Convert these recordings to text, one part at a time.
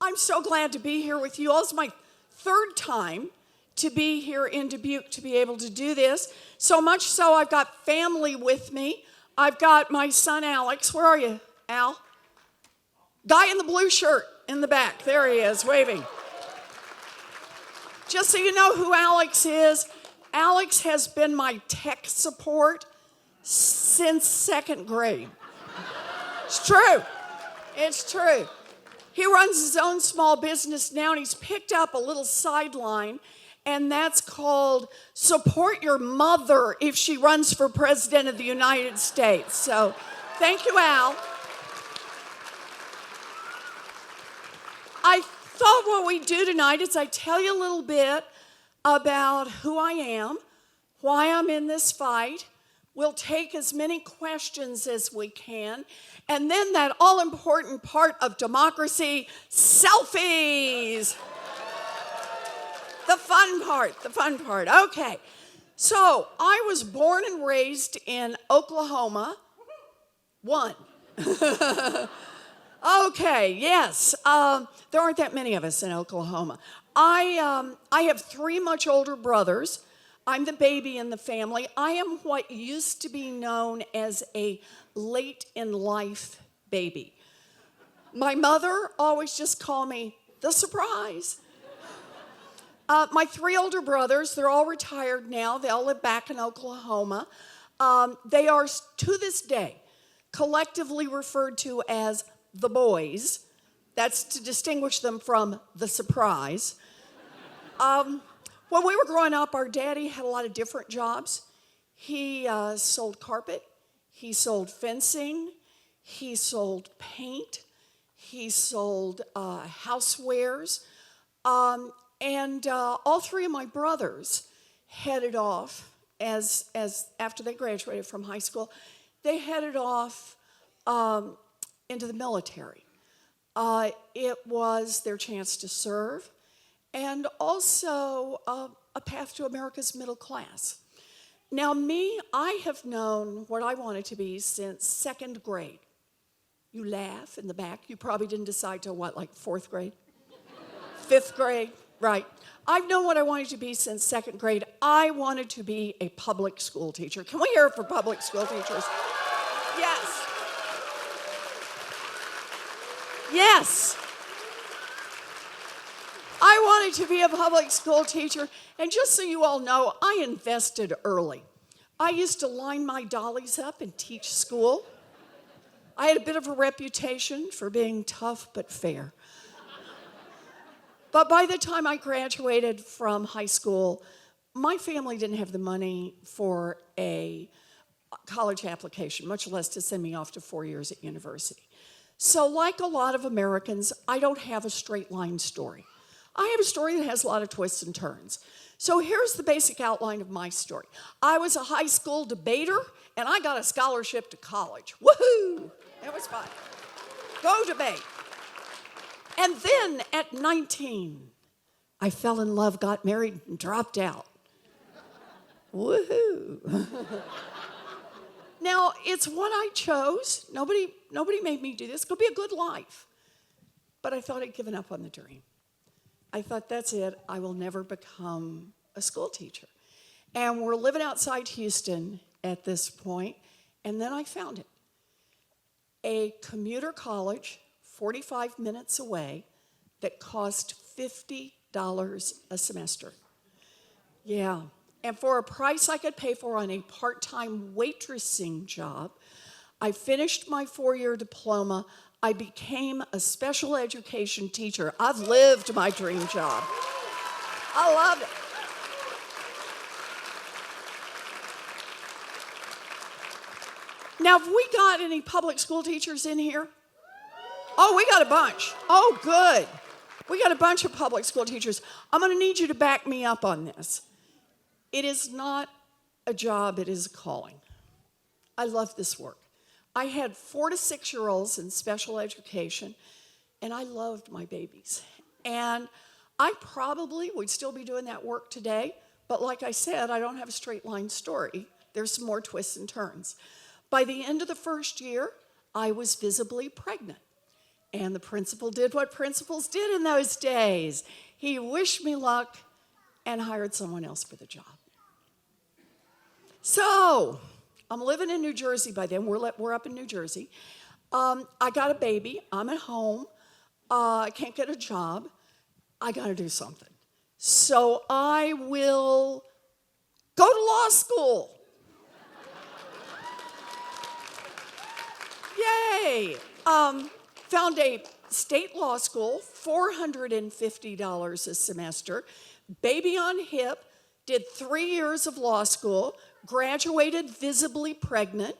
I'm so glad to be here with you all. It's my third time to be here in Dubuque to be able to do this. So much so I've got family with me. I've got my son Alex. Where are you, Al? Guy in the blue shirt in the back. There he is, waving. Just so you know who Alex is, Alex has been my tech support since second grade. It's true. It's true. He runs his own small business now, and he's picked up a little sideline, and that's called Support Your Mother if she runs for President of the United States. So thank you, Al. I thought what we'd do tonight is I tell you a little bit about who I am, why I'm in this fight. We'll take as many questions as we can. And then that all-important part of democracy, selfies. The fun part. Okay. So I was born and raised in Oklahoma. One. Okay, yes. There aren't that many of us in Oklahoma. I have three much older brothers. I'm the baby in the family. I am what used to be known as a late-in-life baby. My mother always just called me the surprise. My three older brothers, they're all retired now. They all live back in Oklahoma. They are, to this day, collectively referred to as the boys. That's to distinguish them from the surprise. When we were growing up, our daddy had a lot of different jobs. He sold carpet, he sold fencing, he sold paint, he sold housewares, and all three of my brothers headed off as after they graduated from high school. They headed off into the military. It was their chance to serve, and also a path to America's middle class. Now me, I have known what I wanted to be since second grade. You laugh in the back. You probably didn't decide till what, like fourth grade? Fifth grade, right. I've known what I wanted to be since second grade. I wanted to be a public school teacher. Can we hear it for public school teachers? Yes. Yes. I wanted to be a public school teacher, and just so you all know, I invested early. I used to line my dollies up and teach school. I had a bit of a reputation for being tough but fair. But by the time I graduated from high school, my family didn't have the money for a college application, much less to send me off to 4 years at university. So like a lot of Americans, I don't have a straight line story. I have a story that has a lot of twists and turns. So here's the basic outline of my story. I was a high school debater, and I got a scholarship to college. Woohoo! It was fun. Go debate. And then at 19, I fell in love, got married, and dropped out. Woohoo! Now, it's what I chose. Nobody made me do this. It could be a good life. But I thought I'd given up on the dream. I thought, that's it. I will never become a school teacher. And we're living outside Houston at this point, and then I found it. A commuter college, 45 minutes away, that cost $50 a semester. Yeah. And for a price I could pay for on a part-time waitressing job, I finished my 4-year diploma. I became a special education teacher. I've lived my dream job. I love it. Now, have we got any public school teachers in here? Oh, we got a bunch. Oh, good. We got a bunch of public school teachers. I'm going to need you to back me up on this. It is not a job, it is a calling. I love this work. I had 4 to 6-year-olds in special education, and I loved my babies. And I probably would still be doing that work today, but like I said, I don't have a straight line story. There's some more twists and turns. By the end of the first year, I was visibly pregnant. And the principal did what principals did in those days. He wished me luck and hired someone else for the job. So I'm living in New Jersey by then. We're up in New Jersey. I got a baby. I'm at home. I can't get a job. I got to do something. So I will go to law school. Yay! Found a state law school, $450 a semester, baby on hip, did 3 years of law school, graduated visibly pregnant.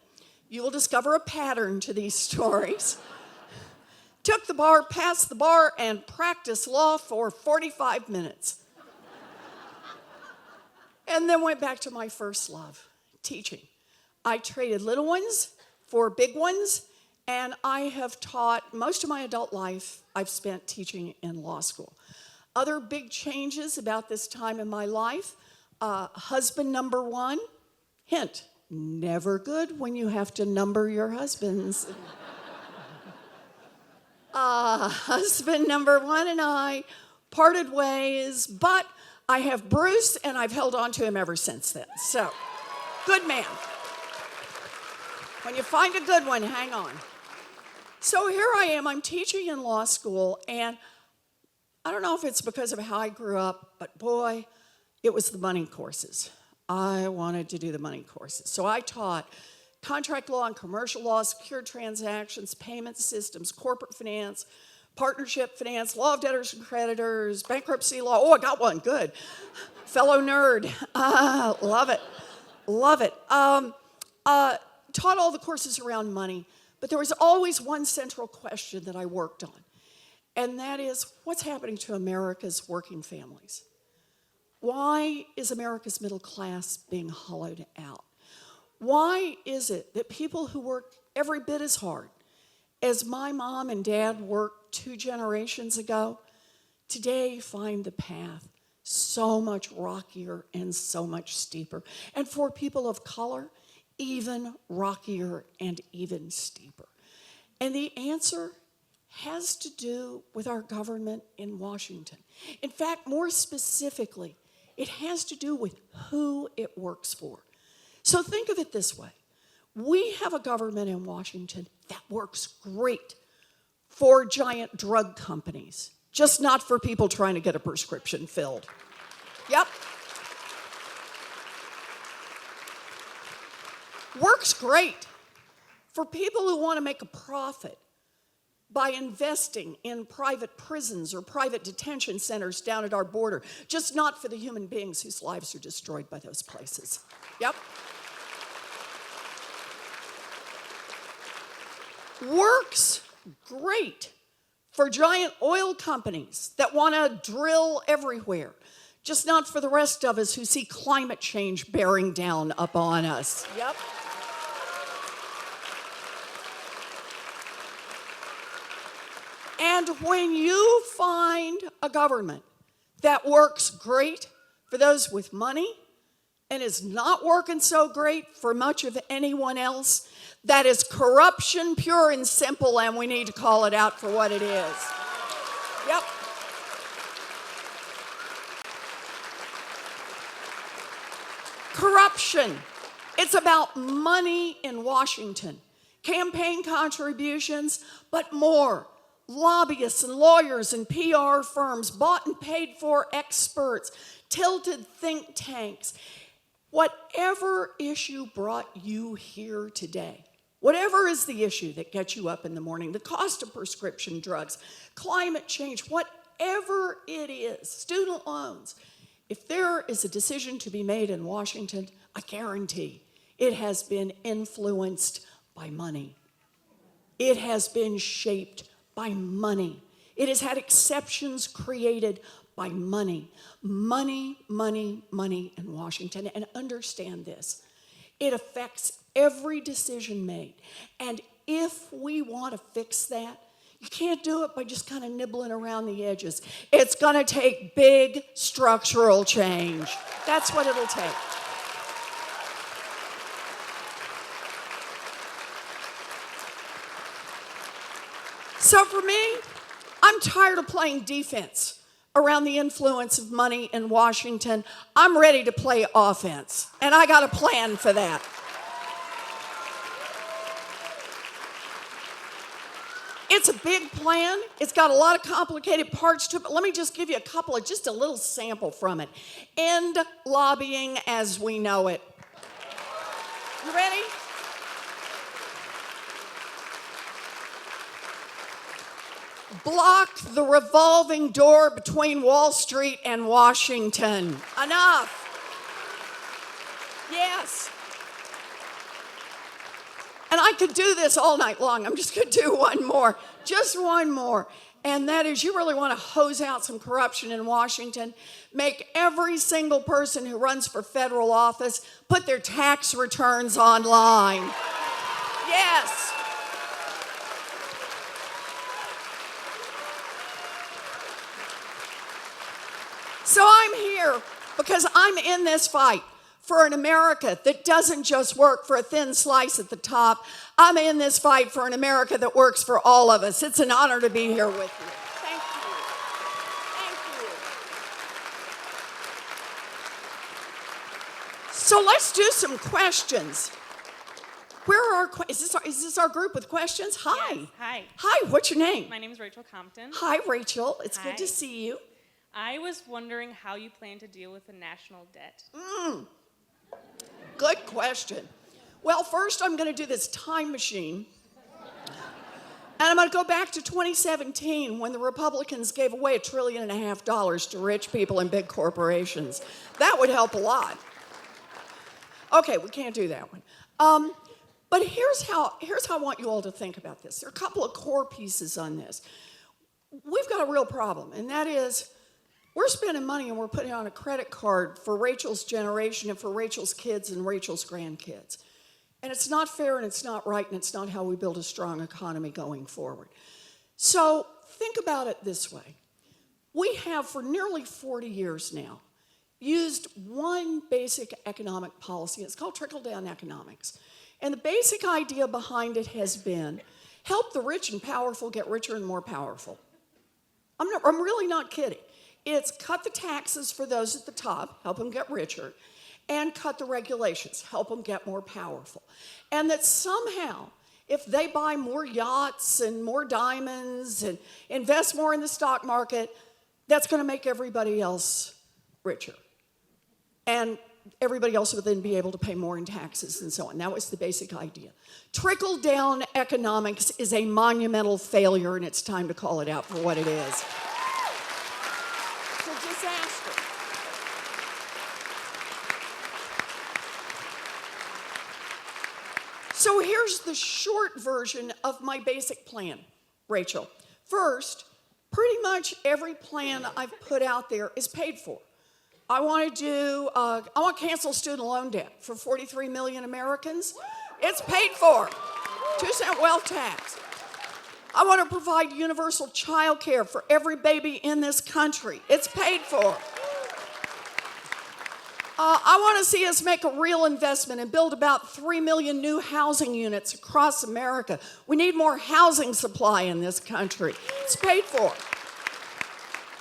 You will discover a pattern to these stories. Took the bar, passed the bar, and practiced law for 45 minutes. And then went back to my first love, teaching. I traded little ones for big ones, and I have taught most of my adult life I've spent teaching in law school. Other big changes about this time in my life, husband number one, hint, never good when you have to number your husbands. Husband number one and I parted ways, but I have Bruce, and I've held on to him ever since then. So, good man. When you find a good one, hang on. So here I am, I'm teaching in law school, and I don't know if it's because of how I grew up, but boy, it was the money courses. I wanted to do the money courses. So I taught contract law and commercial law, secure transactions, payment systems, corporate finance, partnership finance, law of debtors and creditors, bankruptcy law. Oh, I got one, good. Fellow nerd, love it, love it. Taught all the courses around money, but there was always one central question that I worked on, and that is, what's happening to America's working families? Why is America's middle class being hollowed out? Why is it that people who work every bit as hard as my mom and dad worked 2 generations ago, today find the path so much rockier and so much steeper? And for people of color, even rockier and even steeper. And the answer has to do with our government in Washington. In fact, more specifically, it has to do with who it works for. So think of it this way. We have a government in Washington that works great for giant drug companies, just not for people trying to get a prescription filled. Yep. Works great for people who want to make a profit by investing in private prisons or private detention centers down at our border, just not for the human beings whose lives are destroyed by those places. Yep. Works great for giant oil companies that want to drill everywhere, just not for the rest of us who see climate change bearing down upon us. Yep. And when you find a government that works great for those with money and is not working so great for much of anyone else, that is corruption pure and simple, and we need to call it out for what it is. Yep. Corruption. It's about money in Washington. Campaign contributions, but more. Lobbyists and lawyers and PR firms, bought and paid for experts, tilted think tanks. Whatever issue brought you here today, whatever is the issue that gets you up in the morning, the cost of prescription drugs, climate change, whatever it is, student loans, if there is a decision to be made in Washington, I guarantee it has been influenced by money. It has been shaped by money. It has had exceptions created by money. Money, money, money in Washington. And understand this, it affects every decision made. And if we want to fix that, you can't do it by just kind of nibbling around the edges. It's going to take big structural change. That's what it'll take. So for me, I'm tired of playing defense around the influence of money in Washington. I'm ready to play offense, and I got a plan for that. It's a big plan. It's got a lot of complicated parts to it, but let me just give you just a little sample from it. End lobbying as we know it. You ready? Block the revolving door between Wall Street and Washington. Enough. Yes. And I could do this all night long. I'm just going to do one more. Just one more. And that is, you really want to hose out some corruption in Washington. Make every single person who runs for federal office put their tax returns online. Yes. So I'm here because I'm in this fight for an America that doesn't just work for a thin slice at the top. I'm in this fight for an America that works for all of us. It's an honor to be here with you. Thank you. Thank you. So let's do some questions. Is this our group with questions? Hi. Yes, hi. Hi, what's your name? My name is Rachel Compton. Hi, Rachel. It's Hi. good to see you. I was wondering how you plan to deal with the national debt. Good question. Well, first I'm going to do this time machine. And I'm going to go back to 2017 when the Republicans gave away $1.5 trillion to rich people and big corporations. That would help a lot. Okay, we can't do that one. But here's how I want you all to think about this. There are a couple of core pieces on this. We've got a real problem, and that is we're spending money and we're putting it on a credit card for Rachel's generation and for Rachel's kids and Rachel's grandkids. And it's not fair and it's not right and it's not how we build a strong economy going forward. So think about it this way. We have for nearly 40 years now used one basic economic policy. It's called trickle-down economics. And the basic idea behind it has been help the rich and powerful get richer and more powerful. I'm really not kidding. It's cut the taxes for those at the top, help them get richer, and cut the regulations, help them get more powerful. And that somehow, if they buy more yachts and more diamonds and invest more in the stock market, that's going to make everybody else richer. And everybody else would then be able to pay more in taxes and so on. That was the basic idea. Trickle-down economics is a monumental failure, and it's time to call it out for what it is. Disaster. So here's the short version of my basic plan, Rachel. First, pretty much every plan I've put out there is paid for. I want to cancel student loan debt for 43 million Americans. It's paid for. 2% wealth tax. I want to provide universal child care for every baby in this country. It's paid for. I want to see us make a real investment and build about 3 million new housing units across America. We need more housing supply in this country. It's paid for.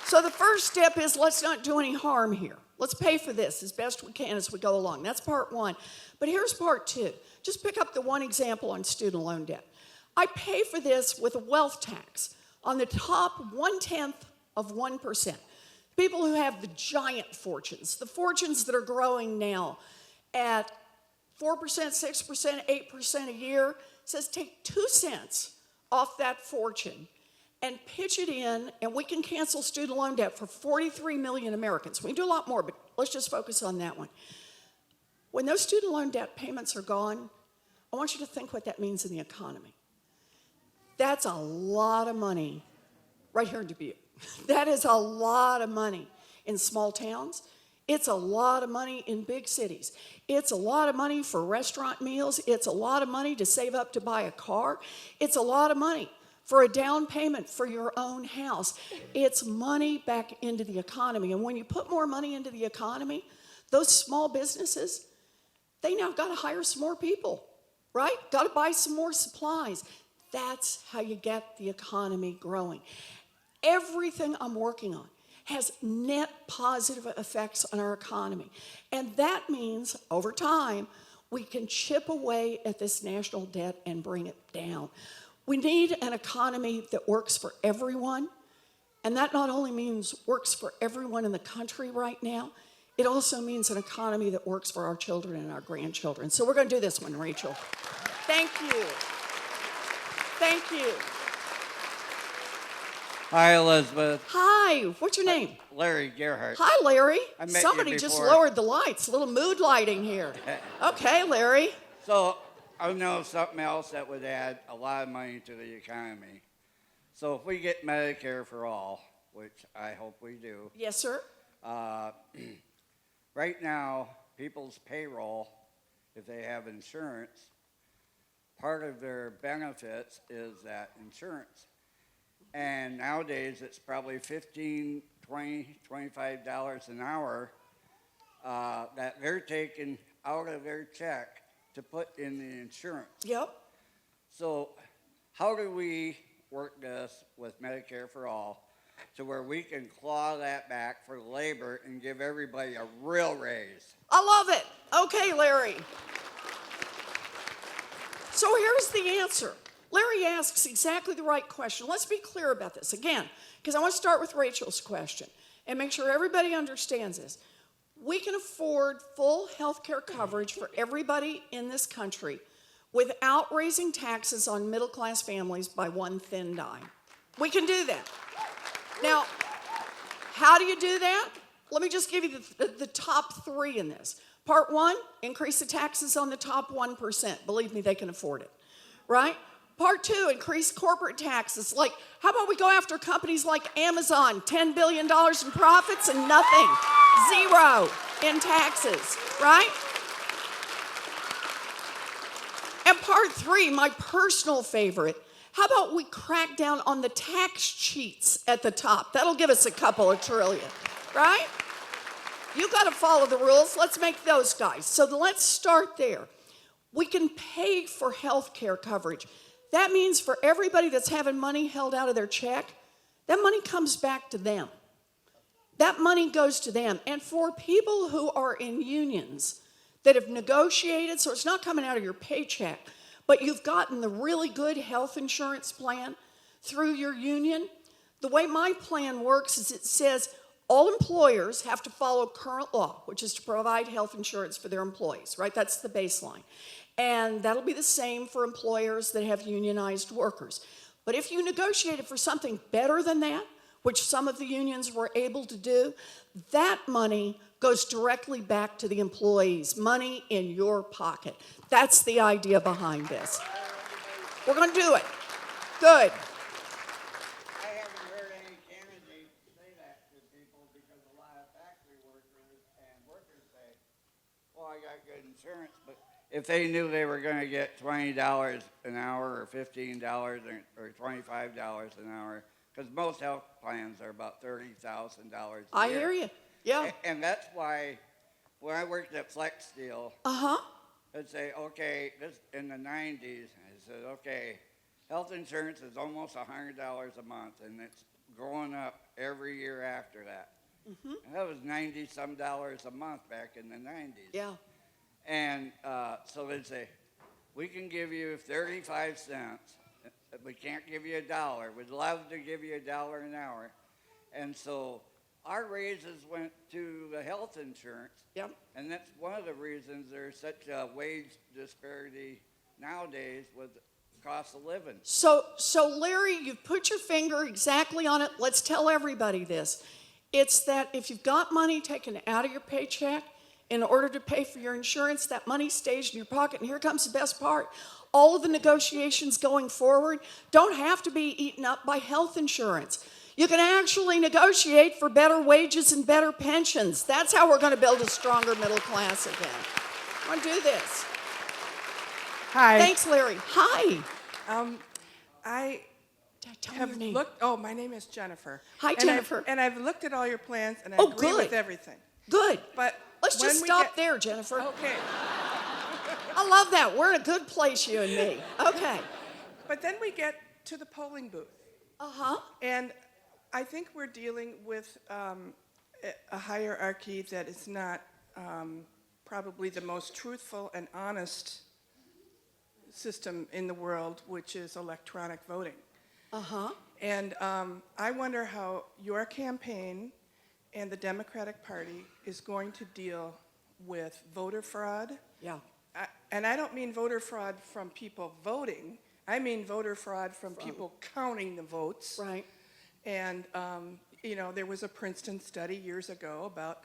So the first step is let's not do any harm here. Let's pay for this as best we can as we go along. That's part one. But here's part two. Just pick up the one example on student loan debt. I pay for this with a wealth tax on the top 0.1%. People who have the giant fortunes, the fortunes that are growing now at 4%, 6%, 8% a year, says take 2 cents off that fortune and pitch it in, and we can cancel student loan debt for 43 million Americans. We can do a lot more, but let's just focus on that one. When those student loan debt payments are gone, I want you to think what that means in the economy. That's a lot of money right here in Dubuque. That is a lot of money in small towns. It's a lot of money in big cities. It's a lot of money for restaurant meals. It's a lot of money to save up to buy a car. It's a lot of money for a down payment for your own house. It's money back into the economy. And when you put more money into the economy, those small businesses, they now got to hire some more people, right? Got to buy some more supplies. That's how you get the economy growing. Everything I'm working on has net positive effects on our economy. And that means over time, we can chip away at this national debt and bring it down. We need an economy that works for everyone. And that not only means works for everyone in the country right now, it also means an economy that works for our children and our grandchildren. So we're going to do this one, Rachel. Thank you. Thank you. Hi, Elizabeth. Hi, what's your name? Larry Gerhardt. Hi, Larry. I met you Somebody just before. lowered the lights, a little mood lighting here. Okay, Larry. So I know something else that would add a lot of money to the economy. So if we get Medicare for all, which I hope we do, Yes, sir. right now, people's payroll, if they have insurance, part of their benefits is that insurance. And nowadays, it's probably $15, $20, $25 an hour that they're taking out of their check to put in the insurance. Yep. So how do we work this with Medicare for All to where we can claw that back for labor and give everybody a real raise? I love it. Okay, Larry. So here's the answer. Larry asks exactly the right question. Let's be clear about this again, because I want to start with Rachel's question and make sure everybody understands this. We can afford full health care coverage for everybody in this country without raising taxes on middle-class families by one thin dime. We can do that. Now, how do you do that? Let me just give you the top three in this. Part one, increase the taxes on the top 1%. Believe me, they can afford it, right? Part two, increase corporate taxes. Like, how about we go after companies like Amazon, $10 billion in profits and nothing, zero in taxes, right? And part three, my personal favorite, how about we crack down on the tax cheats at the top? That'll give us a couple of trillion, right? You got to follow the rules. Let's make those guys. So let's start there. We can pay for health care coverage. That means for everybody that's having money held out of their check, that money comes back to them. That money goes to them. And for people who are in unions that have negotiated, so it's not coming out of your paycheck, but you've gotten the really good health insurance plan through your union, the way my plan works is it says all employers have to follow current law, which is to provide health insurance for their employees, right? That's the baseline. And that'll be the same for employers that have unionized workers. But if you negotiated for something better than that, which some of the unions were able to do, that money goes directly back to the employees, money in your pocket. That's the idea behind this. We're going to do it. Good. I haven't heard any candidates say that to people because a lot of factory workers and workers say, well, I got good insurance, but if they knew they were going to get $20 an hour or $15 or $25 an hour, because most health plans are about $30,000 a year. I hear you. Yeah. And that's why when I worked at Flex Steel, I'd say, okay, this in the 90s, I said, okay, health insurance is almost $100 a month, and it's going up every year after that. And that was $90-some a month back in the 90s. Yeah. And so they'd say, we can give you 35 cents. We can't give you $1. We'd love to give you $1 an hour. And so our raises went to the health insurance. Yep. And that's one of the reasons there's such a wage disparity nowadays with cost of living. So Larry, you've put your finger exactly on it. Let's tell everybody this. It's that if you've got money taken out of your paycheck in order to pay for your insurance, that money stays in your pocket. And here comes the best part. All of the negotiations going forward don't have to be eaten up by health insurance. You can actually negotiate for better wages and better pensions. That's how we're going to build a stronger middle class again. I want to do this. Hi. Thanks, Larry. Hi. I Tell me have your name. looked. Oh, my name is Jennifer. Hi, Jennifer. And I've looked at all your plans, and I Oh, agree good. with everything. Good. But Let's when just we stop get- there, Jennifer. Okay. I love that. We're in a good place, you and me. Okay. But then we get to the polling booth. Uh-huh. And I think we're dealing with a hierarchy that is not probably the most truthful and honest system in the world, which is electronic voting. Uh-huh. And I wonder how your campaign and the Democratic Party is going to deal with voter fraud. Yeah. And I don't mean voter fraud from people voting. I mean voter fraud from people counting the votes. Right. And, you know, there was a Princeton study years ago about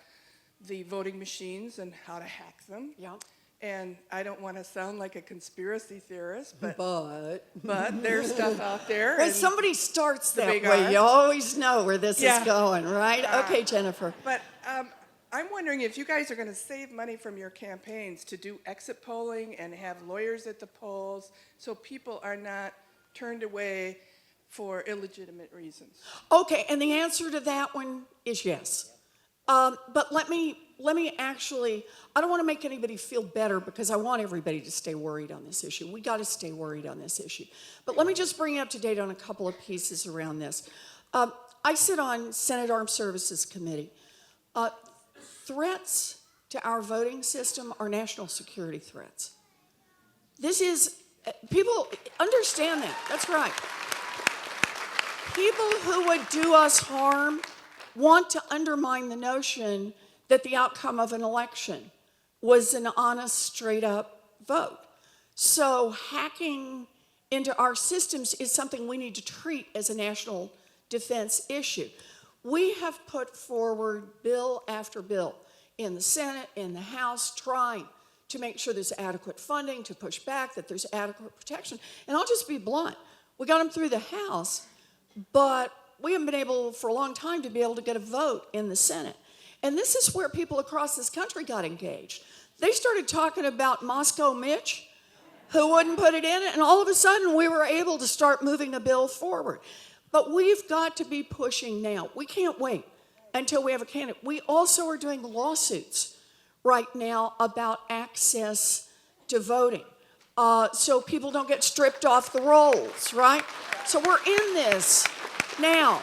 the voting machines and how to hack them. Yeah. And I don't want to sound like a conspiracy theorist, but But there's stuff out there. when and- somebody starts the that big way, R. you always know where this Yeah. is going, right? Okay, Jennifer. But I'm wondering if you guys are going to save money from your campaigns to do exit polling and have lawyers at the polls so people are not turned away for illegitimate reasons. Okay, and the answer to that one is yes. But let me actually, I don't want to make anybody feel better because I want everybody to stay worried on this issue. We got to stay worried on this issue. But let me just bring you up to date on a couple of pieces around this. I sit on Senate Armed Services Committee. Threats to our voting system are national security threats. This is, people understand that. That's right. People who would do us harm want to undermine the notion that the outcome of an election was an honest, straight up vote. So hacking into our systems is something we need to treat as a national defense issue. We have put forward bill after bill in the Senate, in the House, trying to make sure there's adequate funding, to push back, that there's adequate protection. And I'll just be blunt. We got them through the House, but we haven't been able for a long time to be able to get a vote in the Senate. And this is where people across this country got engaged. They started talking about Moscow Mitch, who wouldn't put it in, and all of a sudden we were able to start moving the bill forward. But we've got to be pushing now. We can't wait until we have a candidate. We also are doing lawsuits right now about access to voting, so people don't get stripped off the rolls, right? So we're in this now.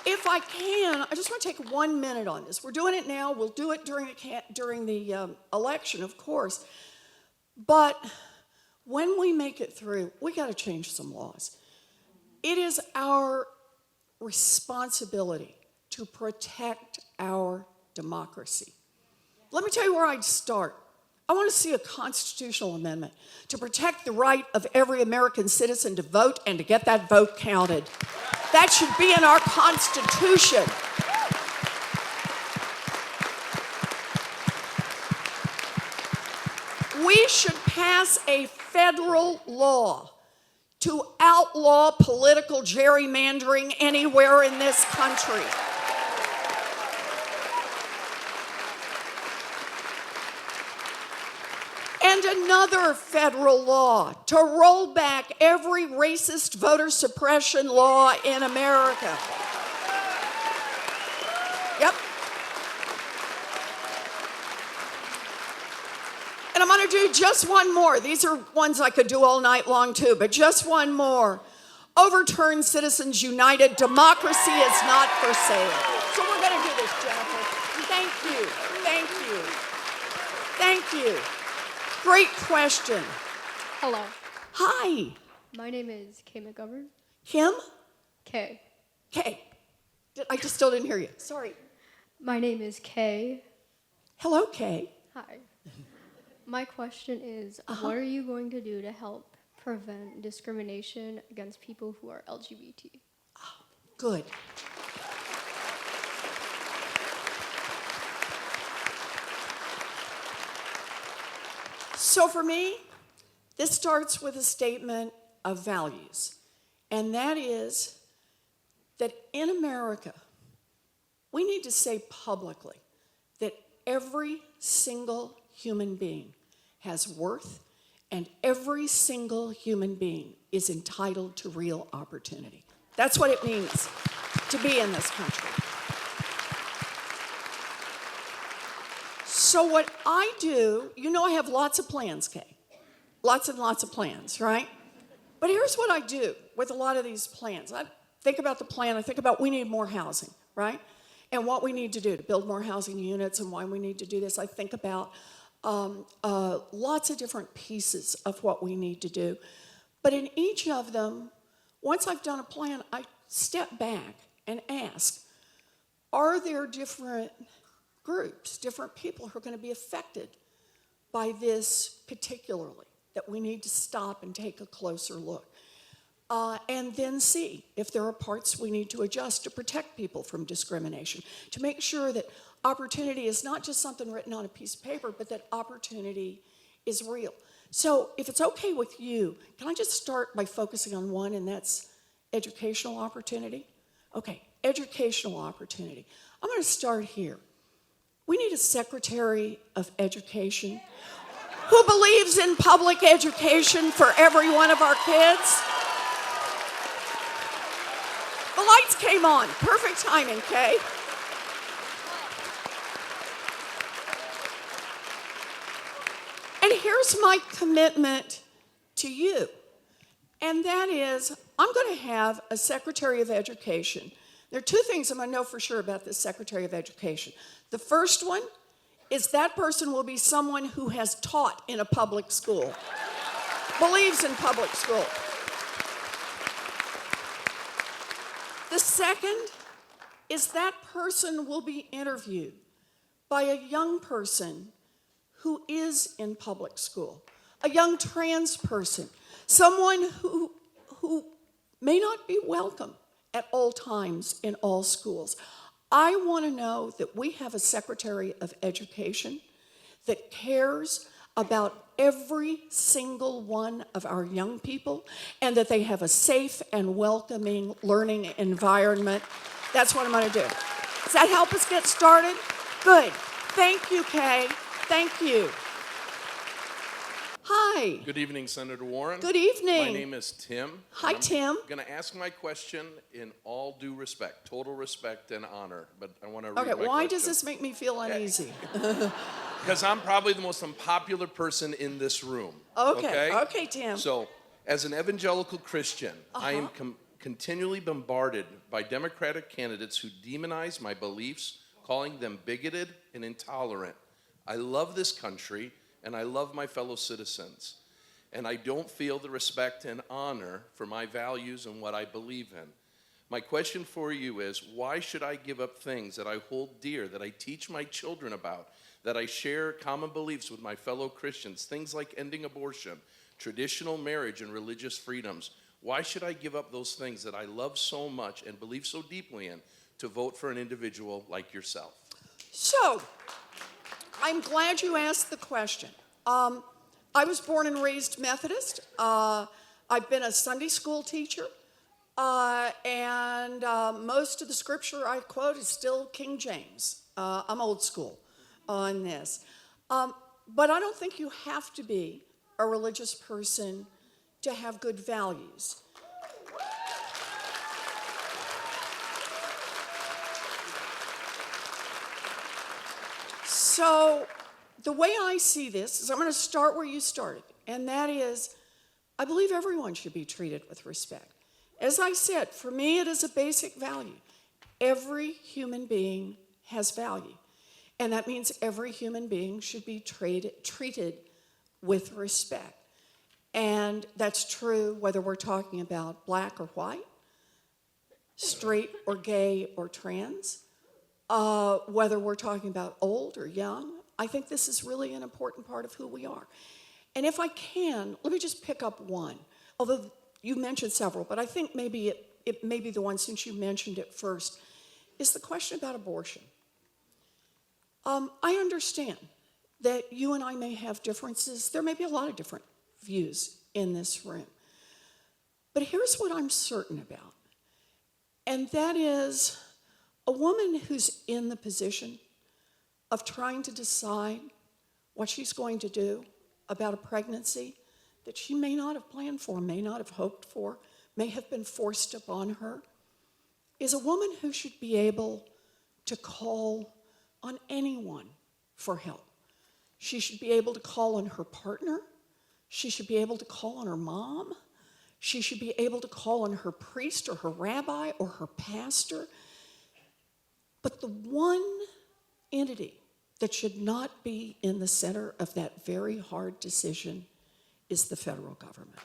If I can, I just want to take 1 minute on this. We're doing it now. We'll do it during the election, of course. But when we make it through, we got to change some laws. It is our responsibility to protect our democracy. Let me tell you where I'd start. I want to see a constitutional amendment to protect the right of every American citizen to vote and to get that vote counted. That should be in our Constitution. We should pass a federal law to outlaw political gerrymandering anywhere in this country. And another federal law to roll back every racist voter suppression law in America. Yep. And I'm going to do just one more. These are ones I could do all night long too, but just one more. Overturn Citizens United. Democracy is not for sale. So we're going to do this, Jennifer. Thank you. Thank you. Thank you. Great question. Hello, Hi. my name is Kay McGovern. Kim? Kay. Kay. I just still didn't hear you. Sorry. My name is Kay. Hello, Kay. Hi. My question is, what are you going to do to help prevent discrimination against people who are LGBT? Good. So for me, this starts with a statement of values, and that is that in America, we need to say publicly that every single human being has worth, and every single human being is entitled to real opportunity. That's what it means to be in this country. So what I do, you know I have lots of plans, Kay. lots and lots of plans, right? But here's what I do with a lot of these plans. I think about the plan, I think about we need more housing, right? And what we need to do to build more housing units and why we need to do this. I think about lots of different pieces of what we need to do. But in each of them, once I've done a plan, I step back and ask, are there different groups, different people who are going to be affected by this particularly, that we need to stop and take a closer look? And then see if there are parts we need to adjust to protect people from discrimination, to make sure that opportunity is not just something written on a piece of paper, but that opportunity is real. So if it's okay with you, can I just start by focusing on one, and that's educational opportunity? Okay, educational opportunity. I'm going to start here. We need a Secretary of Education who believes in public education for every one of our kids. The lights came on. Perfect timing, Kay. And here's my commitment to you, and that is I'm going to have a Secretary of Education. There are two things I'm going to know for sure about this Secretary of Education. The first one is that person will be someone who has taught in a public school, believes in public school. The second is that person will be interviewed by a young person who is in public school, a young trans person, someone who may not be welcome at all times in all schools. I want to know that we have a Secretary of Education that cares about every single one of our young people and that they have a safe and welcoming learning environment. That's what I'm going to do. Does that help us get started? Good. Thank you, Kay. Thank you. Hi. Good evening, Senator Warren. Good evening. My name is Tim. Hi, Tim. I'm going to ask my question in all due respect, total respect and honor, but I want to read Okay, my why question. does this make me feel uneasy? Because I'm probably the most unpopular person in this room. Okay, Tim. So, as an evangelical Christian, I am continually bombarded by Democratic candidates who demonize my beliefs, calling them bigoted and intolerant. I love this country, and I love my fellow citizens. And I don't feel the respect and honor for my values and what I believe in. My question for you is, why should I give up things that I hold dear, that I teach my children about, that I share common beliefs with my fellow Christians, things like ending abortion, traditional marriage, and religious freedoms? Why should I give up those things that I love so much and believe so deeply in to vote for an individual like yourself? So, I'm glad you asked the question. I was born and raised Methodist. I've been a Sunday school teacher, and most of the scripture I quote is still King James. I'm old school on this. But I don't think you have to be a religious person to have good values. So the way I see this is I'm going to start where you started, and that is I believe everyone should be treated with respect. As I said, for me it is a basic value. Every human being has value, and that means every human being should be treated with respect. And that's true whether we're talking about black or white, straight or gay or trans, whether we're talking about old or young. I think this is really an important part of who we are. And if I can, let me just pick up one, although you mentioned several, but I think maybe it may be the one, since you mentioned it first, is the question about abortion. I understand that you and I may have differences. There may be a lot of different views in this room. But here's what I'm certain about, and that is a woman who's in the position of trying to decide what she's going to do about a pregnancy that she may not have planned for, may not have hoped for, may have been forced upon her, is a woman who should be able to call on anyone for help. She should be able to call on her partner. She should be able to call on her mom. She should be able to call on her priest or her rabbi or her pastor. But the one entity that should not be in the center of that very hard decision is the federal government.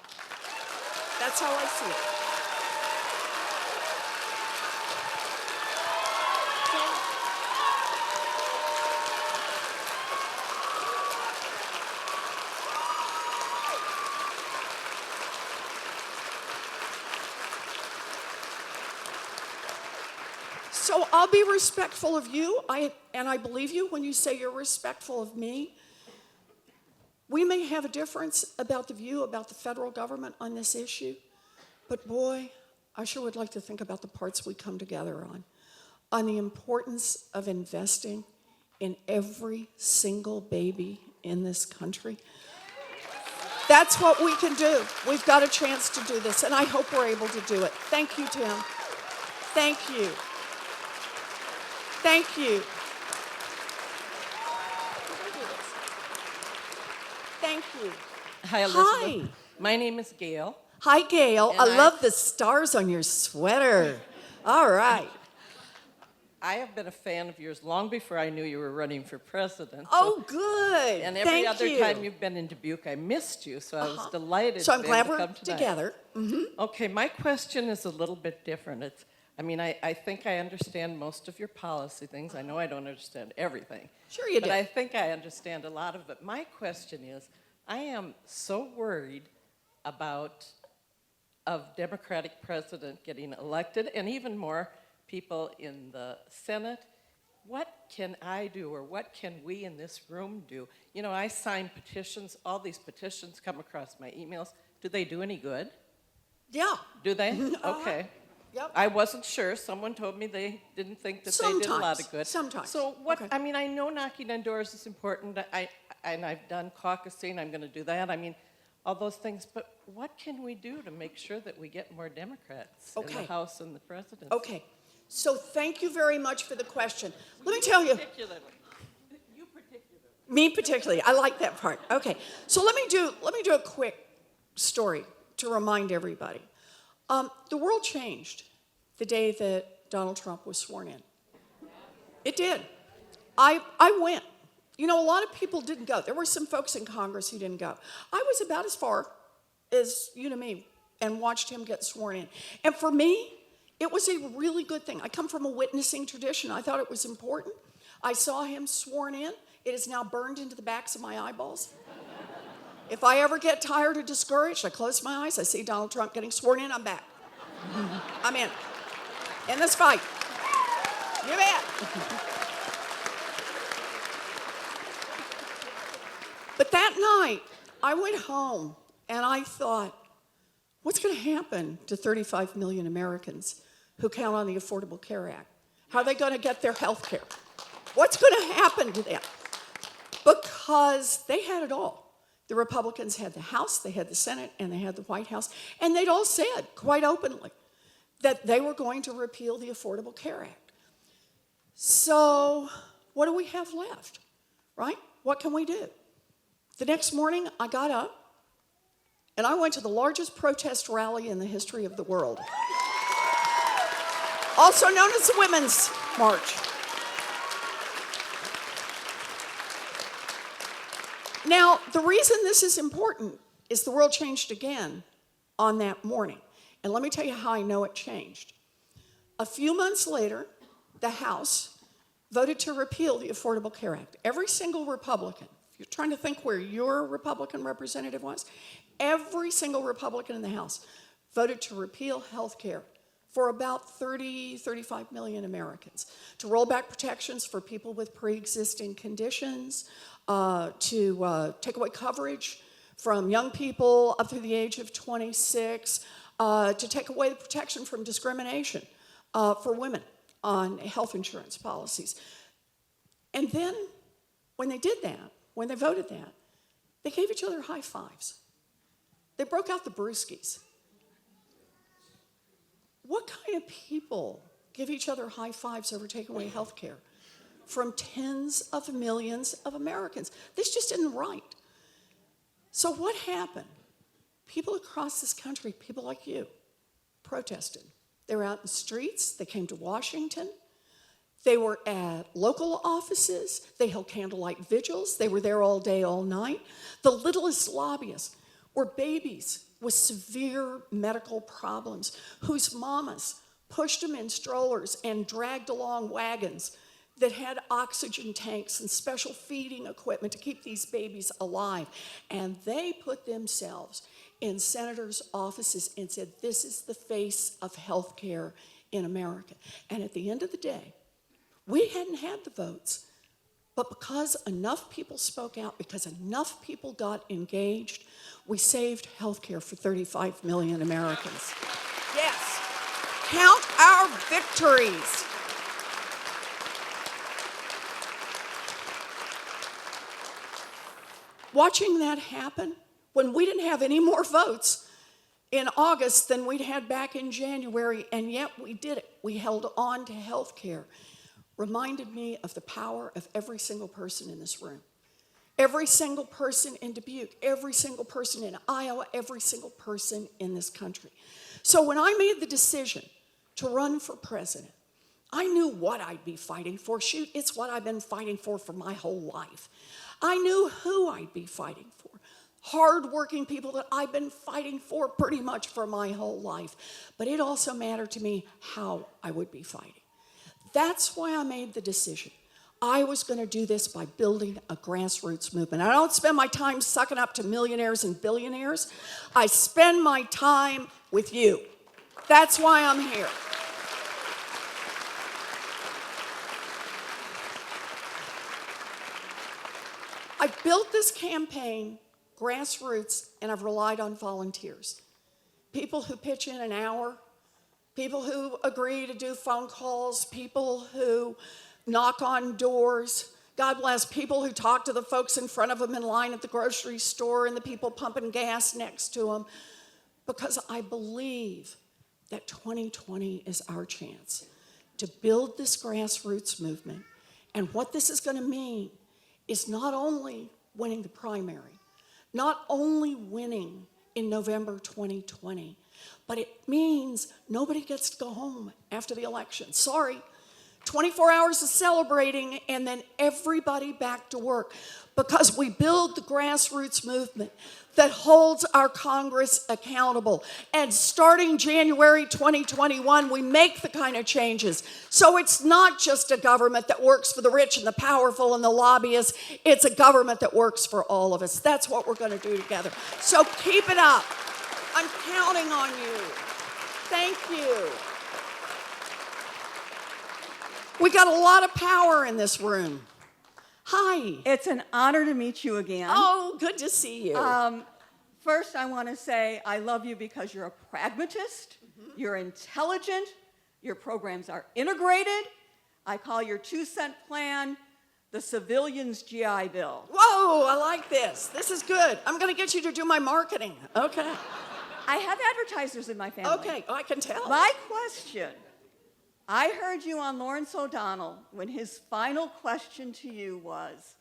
That's how I see it. So I'll be respectful of you, and I believe you when you say you're respectful of me. We may have a difference about the view about the federal government on this issue, but boy, I sure would like to think about the parts we come together on the importance of investing in every single baby in this country. That's what we can do. We've got a chance to do this, and I hope we're able to do it. Thank you, Tim. Thank you. Thank you. Thank you. Hi, Elizabeth. Hi. My name is Gail. Hi, Gail. And I I- love the stars on your sweater. All right. I have been a fan of yours long before I knew you were running for president. Oh, good. And every Thank other you. time you've been in Dubuque, I missed you, so I was delighted So to I'm be glad able to we're come tonight. together. Okay, my question is a little bit different. I think I understand most of your policy things. I know I don't understand everything. Sure you but do. I think I understand a lot of it. My question is, I am so worried about a Democratic president getting elected, and even more people in the Senate. What can I do, or what can we in this room do? You know, I sign petitions. All these petitions come across my emails. Do they do any good? Yeah. Do they? Okay. Yep. I wasn't sure. Someone told me they didn't think that they did a lot of good. Sometimes. So what? Okay. I mean, I know knocking on doors is important. And I've done caucusing. I'm going to do that. I mean, all those things. But what can we do to make sure that we get more Democrats in Okay. the House and the presidency? Okay. So thank you very much for the question. Let me tell you. Particularly. You particularly. Me particularly. I like that part. Okay. So let me do a quick story to remind everybody. The world changed the day that Donald Trump was sworn in. It did. I went. You know, a lot of people didn't go. There were some folks in Congress who didn't go. I was about as far as you to me and watched him get sworn in. And for me, it was a really good thing. I come from a witnessing tradition. I thought it was important. I saw him sworn in. It is now burned into the backs of my eyeballs. If I ever get tired or discouraged, I close my eyes, I see Donald Trump getting sworn in, I'm back. I'm in this fight. You bet. But that night, I went home and I thought, what's going to happen to 35 million Americans who count on the Affordable Care Act? How are they going to get their health care? What's going to happen to them? Because they had it all. The Republicans had the House, they had the Senate, and they had the White House. And they'd all said quite openly that they were going to repeal the Affordable Care Act. So what do we have left, right? What can we do? The next morning, I got up, and I went to the largest protest rally in the history of the world, also known as the Women's March. Now, the reason this is important is the world changed again on that morning. And let me tell you how I know it changed. A few months later, the House voted to repeal the Affordable Care Act. Every single Republican, if you're trying to think where your Republican representative was, every single Republican in the House voted to repeal health care for about 35 million Americans, to roll back protections for people with pre-existing conditions, to take away coverage from young people up to the age of 26, to take away the protection from discrimination for women on health insurance policies. And then when they did that, when they voted that, they gave each other high fives. They broke out the brewskis. What kind of people give each other high fives over taking away health care from tens of millions of Americans? This just isn't right. So what happened? People across this country, people like you, protested. They were out in the streets. They came to Washington. They were at local offices. They held candlelight vigils. They were there all day, all night. The littlest lobbyists were babies with severe medical problems whose mamas pushed them in strollers and dragged along wagons that had oxygen tanks and special feeding equipment to keep these babies alive. And they put themselves in senators' offices and said, this is the face of health care in America. And at the end of the day, we hadn't had the votes, but because enough people spoke out, because enough people got engaged, we saved health care for 35 million Americans. Yes, count our victories. Watching that happen, when we didn't have any more votes in August than we'd had back in January, and yet we did it. We held on to health care. Reminded me of the power of every single person in this room. Every single person in Dubuque, every single person in Iowa, every single person in this country. So when I made the decision to run for president, I knew what I'd be fighting for. Shoot, it's what I've been fighting for my whole life. I knew who I'd be fighting for. Hard-working people that I've been fighting for pretty much for my whole life. But it also mattered to me how I would be fighting. That's why I made the decision. I was going to do this by building a grassroots movement. I don't spend my time sucking up to millionaires and billionaires. I spend my time with you. That's why I'm here. I built this campaign, grassroots, and I've relied on volunteers. People who pitch in an hour, people who agree to do phone calls, people who knock on doors. God bless people who talk to the folks in front of them in line at the grocery store and the people pumping gas next to them. Because I believe that 2020 is our chance to build this grassroots movement. And what this is going to mean is not only winning the primary, not only winning in November 2020, but it means nobody gets to go home after the election. Sorry, 24 hours of celebrating and then everybody back to work, because we build the grassroots movement that holds our Congress accountable. And starting January 2021, we make the kind of changes. So it's not just a government that works for the rich and the powerful and the lobbyists. It's a government that works for all of us. That's what we're going to do together. So keep it up. I'm counting on you. Thank you. We got a lot of power in this room. Hi. It's an honor to meet you again. Oh, good to see you. First, I want to say I love you because you're a pragmatist, you're intelligent, your programs are integrated. I call your 2-cent plan the civilian's GI Bill. Whoa, I like this. This is good. I'm going to get you to do my marketing. Okay. I have advertisers in my family. Okay, I can tell. My question, I heard you on Lawrence O'Donnell when his final question to you was,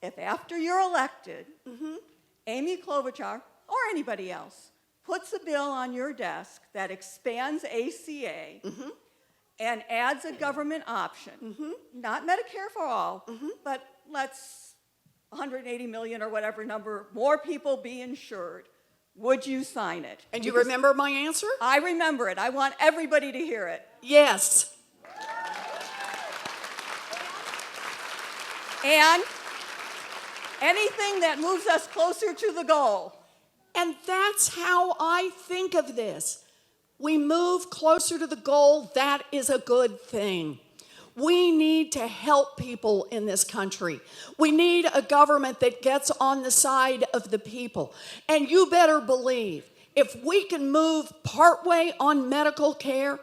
if after you're elected, Amy Klobuchar, or anybody else, puts a bill on your desk that expands ACA and adds a government option, not Medicare for all, but let's 180 million or whatever number more people be insured, would you sign it? And you remember my answer? I remember it. I want everybody to hear it. Yes. And anything that moves us closer to the goal. And that's how I think of this. We move closer to the goal. That is a good thing. We need to help people in this country. We need a government that gets on the side of the people. And you better believe, if we can move partway on medical care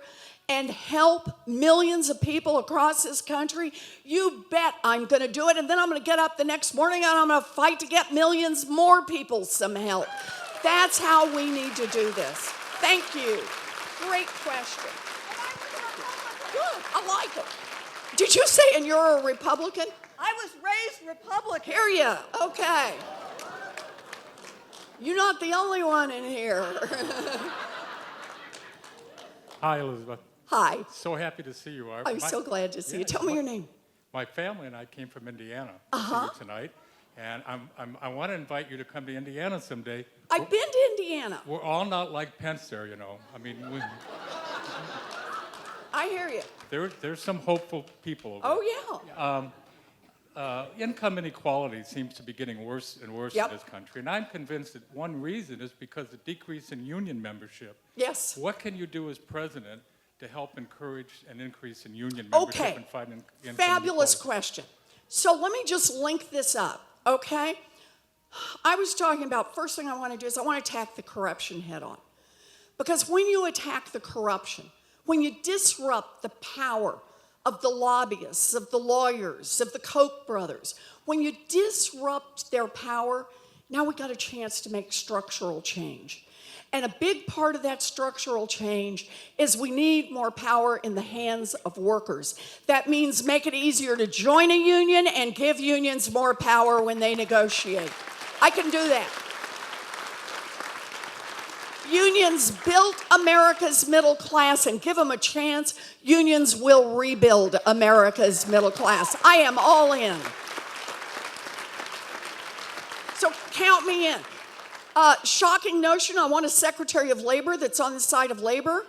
and help millions of people across this country, you bet I'm going to do it. And then I'm going to get up the next morning and I'm going to fight to get millions more people some help. That's how we need to do this. Thank you. Great question. Good. I like it. Did you say, and you're a Republican? I was raised Republican. Hear ya. Okay. You're not the only one in here. Hi, Elizabeth. Hi. So happy to see you. I'm so glad to see you. Tell me your name. My family and I came from Indiana to see you tonight, and I want to invite you to come to Indiana someday. I've been to Indiana. We're all not like Pence there, you know. I mean, I hear you. there's some hopeful people over Oh, yeah. income inequality seems to be getting worse and worse Yep. in this country, and I'm convinced that one reason is because the decrease in union membership. Yes. What can you do as president to help encourage an increase in union membership Okay. and fight income Fabulous inequality? question. So let me just link this up, okay? I was talking about, first thing I want to do is I want to attack the corruption head on. Because when you attack the corruption, when you disrupt the power of the lobbyists, of the lawyers, of the Koch brothers, when you disrupt their power, now we got a chance to make structural change. And a big part of that structural change is we need more power in the hands of workers. That means make it easier to join a union and give unions more power when they negotiate. I can do that. Unions built America's middle class, and give them a chance, unions will rebuild America's middle class. I am all in. So count me in. Shocking notion, I want a Secretary of Labor that's on the side of labor.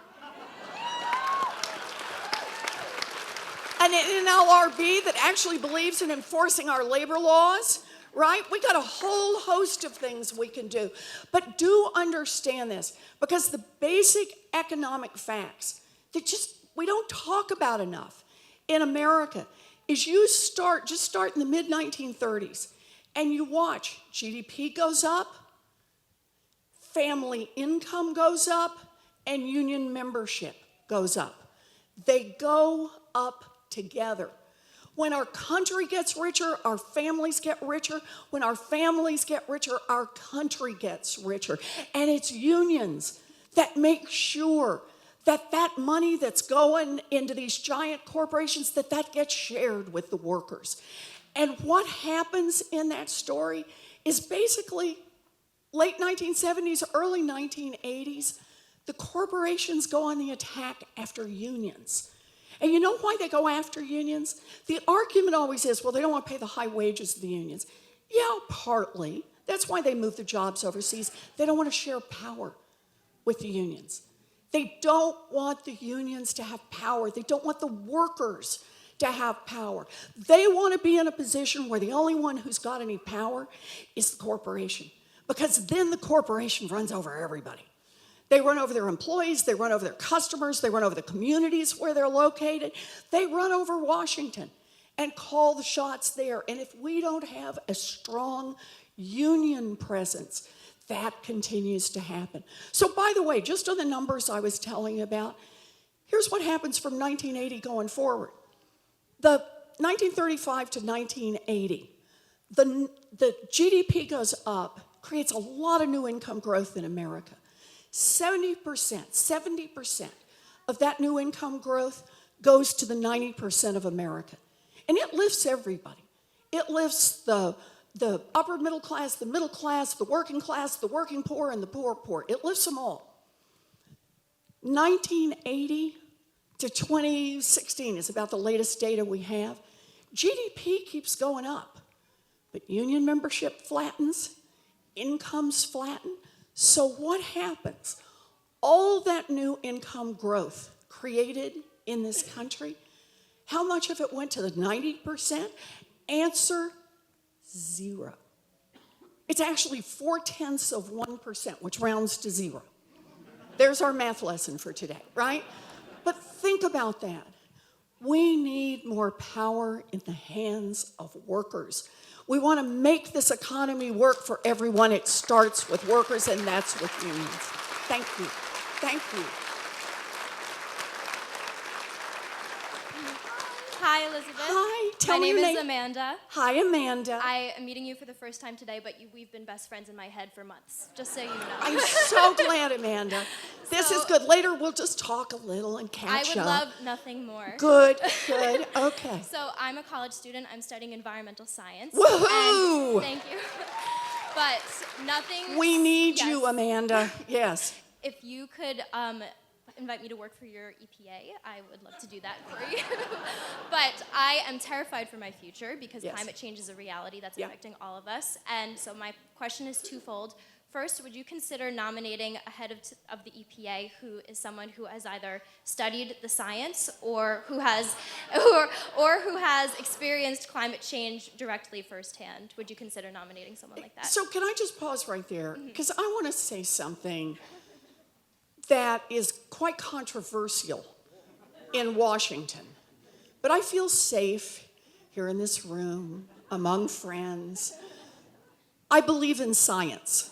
An NLRB that actually believes in enforcing our labor laws, right? We got a whole host of things we can do. But do understand this, because the basic economic facts that we don't talk about enough in America is just start in the mid-1930s, and you watch GDP goes up, family income goes up, and union membership goes up. They go up together. When our country gets richer, our families get richer. When our families get richer, our country gets richer. And it's unions that make sure that that money that's going into these giant corporations, that gets shared with the workers. And what happens in that story is basically late 1970s, early 1980s, the corporations go on the attack after unions. And you know why they go after unions? The argument always is, well, they don't want to pay the high wages of the unions. Yeah, partly. That's why they move the jobs overseas. They don't want to share power with the unions. They don't want the unions to have power. They don't want the workers to have power. They want to be in a position where the only one who's got any power is the corporation. Because then the corporation runs over everybody. They run over their employees, they run over their customers, they run over the communities where they're located. They run over Washington and call the shots there. And if we don't have a strong union presence, that continues to happen. So by the way, just on the numbers I was telling you about, here's what happens from 1980 going forward. The 1935 to 1980, the GDP goes up, creates a lot of new income growth in America. 70% of that new income growth goes to the 90% of America. And it lifts everybody. It lifts the upper middle class, the working class, the working poor, and the poor. It lifts them all. 1980 to 2016 is about the latest data we have. GDP keeps going up, but union membership flattens, incomes flatten. So what happens? All that new income growth created in this country, how much of it went to the 90%? Answer, zero. It's actually 0.4%, which rounds to zero. There's our math lesson for today, right? But think about that. We need more power in the hands of workers. We want to make this economy work for everyone. It starts with workers, and that's with unions. Thank you. Thank you. Hi, Elizabeth. Hi, tell My me name your is name. Amanda. Hi, Amanda. I am meeting you for the first time today, but we've been best friends in my head for months, just so you know. I'm so glad, Amanda. This is good. Later, we'll just talk a little and I catch would up. love nothing more. Good. Okay. So I'm a college student. I'm studying environmental science. Woohoo! And thank you. But nothing. We need you, Yes. Amanda. Yes. If you could invite me to work for your EPA, I would love to do that for you. But I am terrified for my future because Yes. climate change is a reality that's Yeah. affecting all of us. And so my question is twofold. First, would you consider nominating a head of the EPA who is someone who has either studied the science or who has experienced climate change directly firsthand? Would you consider nominating someone like that? So can I just pause right there? Because I want to say something that is quite controversial in Washington. But I feel safe here in this room, among friends. I believe in science.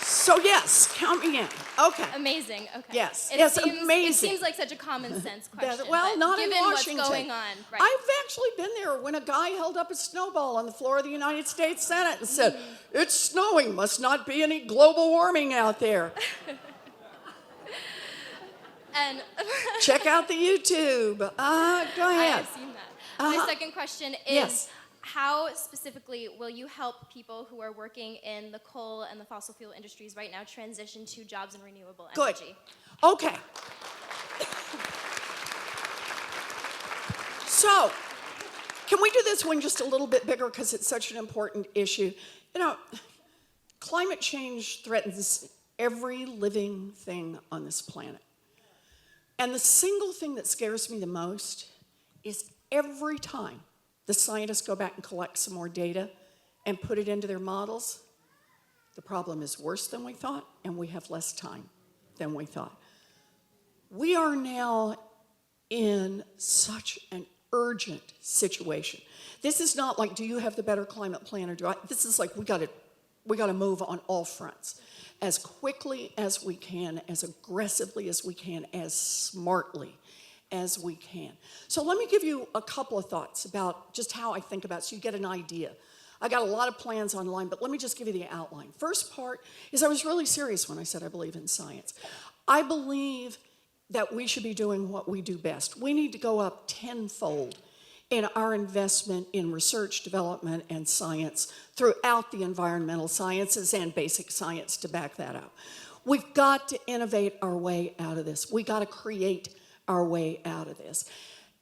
So yes, count me in. Okay. Amazing. Okay. Yes. It Yes, seems, amazing. It seems like such a common sense question. Well, but not in given Washington. what's going on, right? I've actually been there when a guy held up a snowball on the floor of the United States Senate and said, "It's snowing, must not be any global warming out there." And Check out the YouTube. Go I ahead. have seen that. My second question is, Yes. how specifically will you help people who are working in the coal and the fossil fuel industries right now transition to jobs in renewable Good. energy? Okay. So, can we do this one just a little bit bigger because it's such an important issue? You know, climate change threatens every living thing on this planet. And the single thing that scares me the most is every time the scientists go back and collect some more data and put it into their models, the problem is worse than we thought, and we have less time than we thought. We are now in such an urgent situation. This is not like, do you have the better climate plan or do I? This is like, we got to move on all fronts as quickly as we can, as aggressively as we can, as smartly as we can. So let me give you a couple of thoughts about just how I think about it so you get an idea. I got a lot of plans online, but let me just give you the outline. First part is I was really serious when I said I believe in science. I believe that we should be doing what we do best. We need to go up tenfold in our investment in research, development, and science throughout the environmental sciences and basic science to back that up. We've got to innovate our way out of this. We got to create our way out of this.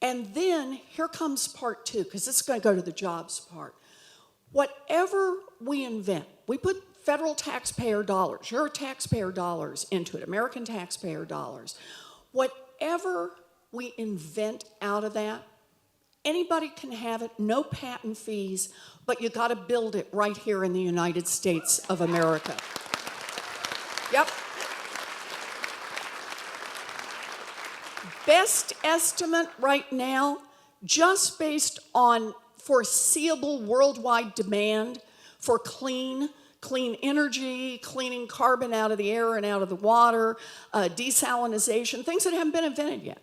And then here comes part two, because this is going to go to the jobs part. Whatever we invent, we put federal taxpayer dollars, your taxpayer dollars into it, American taxpayer dollars. Whatever we invent out of that, anybody can have it, no patent fees, but you got to build it right here in the United States of America. Yep. Best estimate right now, just based on foreseeable worldwide demand for clean energy, cleaning carbon out of the air and out of the water, desalinization, things that haven't been invented yet.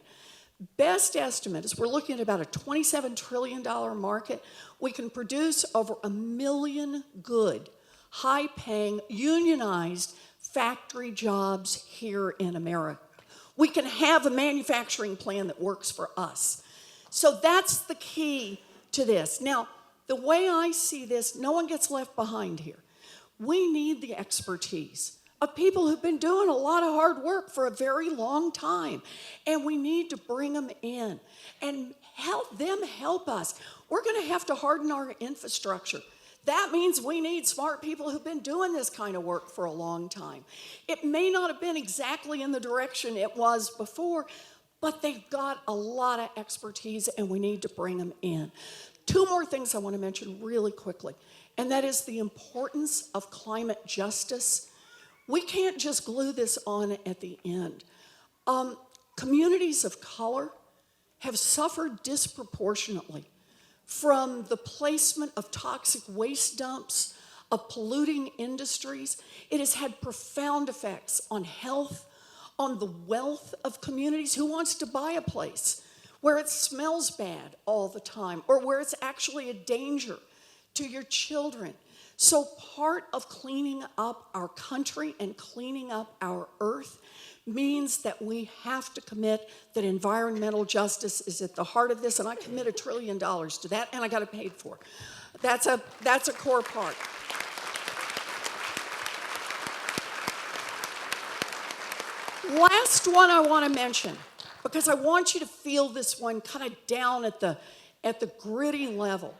Best estimate is we're looking at about a $27 trillion market. We can produce over 1 million good, high-paying, unionized factory jobs here in America. We can have a manufacturing plan that works for us. So that's the key to this. Now, the way I see this, no one gets left behind here. We need the expertise of people who've been doing a lot of hard work for a very long time. And we need to bring them in and help them help us. We're going to have to harden our infrastructure. That means we need smart people who've been doing this kind of work for a long time. It may not have been exactly in the direction it was before, but they've got a lot of expertise and we need to bring them in. Two more things I want to mention really quickly, and that is the importance of climate justice. We can't just glue this on at the end. Communities of color have suffered disproportionately from the placement of toxic waste dumps, of polluting industries. It has had profound effects on health, on the wealth of communities. Who wants to buy a place where it smells bad all the time or where it's actually a danger to your children? So part of cleaning up our country and cleaning up our earth means that we have to commit that environmental justice is at the heart of this, and I commit $1 trillion to that, and I got it paid for. That's a core part. Last one I want to mention, because I want you to feel this one kind of down at the gritty level.